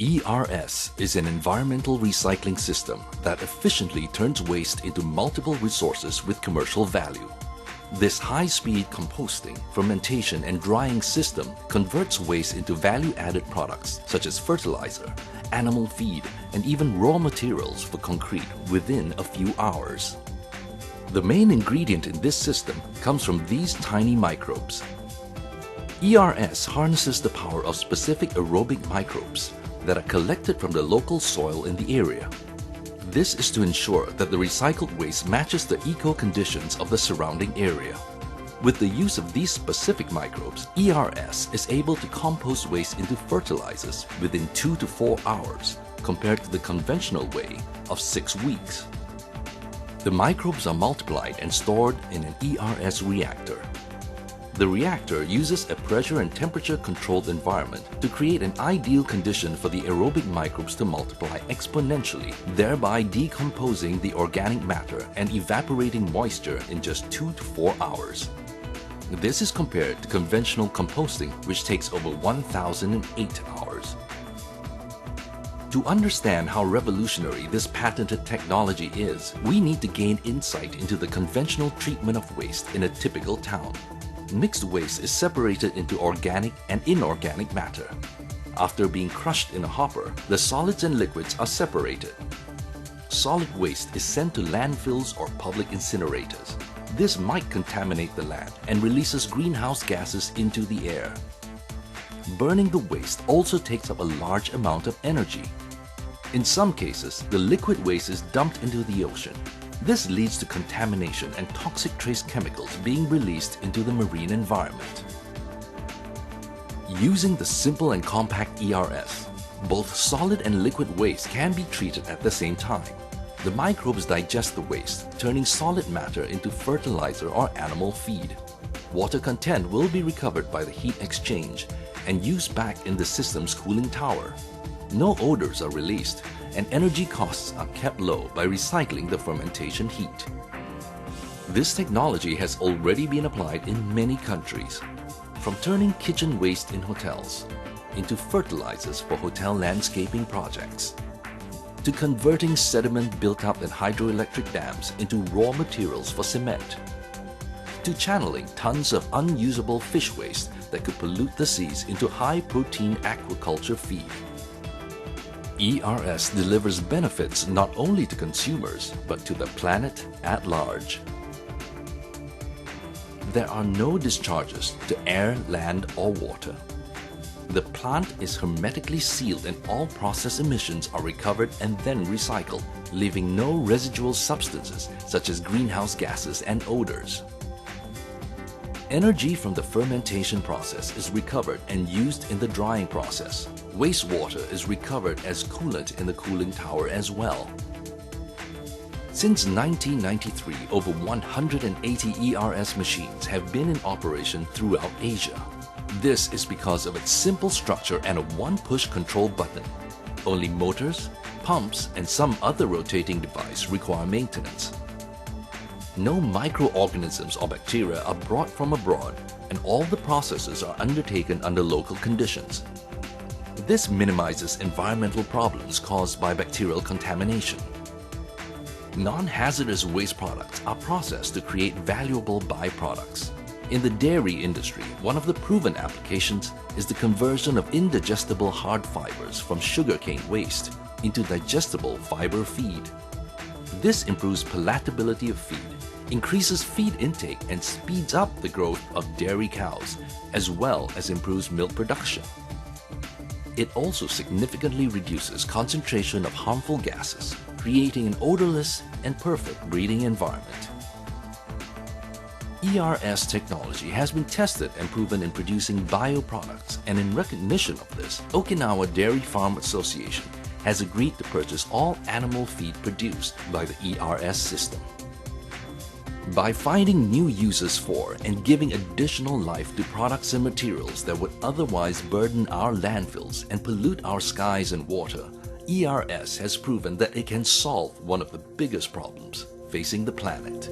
ERS is an environmental recycling system that efficiently turns waste into multiple resources with commercial value. This high-speed composting, fermentation and drying system converts waste into value-added products such as fertilizer, animal feed, and even raw materials for concrete within a few hours. The main ingredient in this system comes from these tiny microbes. ERS harnesses the power of specific aerobic microbes that are collected from the local soil in the area. This is to ensure that the recycled waste matches the eco-conditions of the surrounding area. With the use of these specific microbes, ERS is able to compost waste into fertilizers within 2 to 4 hours, compared to the conventional way of 6 weeks. The microbes are multiplied and stored in an ERS reactor. The reactor uses a pressure and temperature-controlled environment to create an ideal condition for the aerobic microbes to multiply exponentially, thereby decomposing the organic matter and evaporating moisture in just 2 to 4 hours. This is compared to conventional composting, which takes over 1,008 hours. To understand how revolutionary this patented technology is, we need to gain insight into the conventional treatment of waste in a typical town. Mixed waste is separated into organic and inorganic matter. After being crushed in a hopper, the solids and liquids are separated. Solid waste is sent to landfills or public incinerators. This might contaminate the land and releases greenhouse gases into the air. Burning the waste also takes up a large amount of energy. In some cases, the liquid waste is dumped into the ocean. This leads to contamination and toxic trace chemicals being released into the marine environment. Using the simple and compact ERS, both solid and liquid waste can be treated at the same time. The microbes digest the waste, turning solid matter into fertilizer or animal feed. Water content will be recovered by the heat exchange and used back in the system's cooling tower. No odors are released, and energy costs are kept low by recycling the fermentation heat. This technology has already been applied in many countries, from turning kitchen waste in hotels into fertilizers for hotel landscaping projects, to converting sediment built up in hydroelectric dams into raw materials for cement, to channeling tons of unusable fish waste that could pollute the seas into high-protein aquaculture feed. ERS delivers benefits not only to consumers, but to the planet at large. There are no discharges to air, land, or water. The plant is hermetically sealed and all process emissions are recovered and then recycled, leaving no residual substances such as greenhouse gases and odors. Energy from the fermentation process is recovered and used in the drying process. Wastewater is recovered as coolant in the cooling tower as well. Since 1993, over 180 ERS machines have been in operation throughout Asia. This is because of its simple structure and a one-push control button. Only motors, pumps, and some other rotating device require maintenance. No microorganisms or bacteria are brought from abroad, and all the processes are undertaken under local conditions. This minimizes environmental problems caused by bacterial contamination. Non-hazardous waste products are processed to create valuable byproducts. In the dairy industry, one of the proven applications is the conversion of indigestible hard fibers from sugarcane waste into digestible fiber feed. This improves palatability of feed, increases feed intake, and speeds up the growth of dairy cows, as well as improves milk production. It also significantly reduces concentration of harmful gases, creating an odorless and perfect breeding environment. ERS technology has been tested and proven in producing bioproducts, and in recognition of this, Okinawa Dairy Farm Association has agreed to purchase all animal feed produced by the ERS system. By finding new uses for and giving additional life to products and materials that would otherwise burden our landfills and pollute our skies and water, ERS has proven that it can solve one of the biggest problems facing the planet.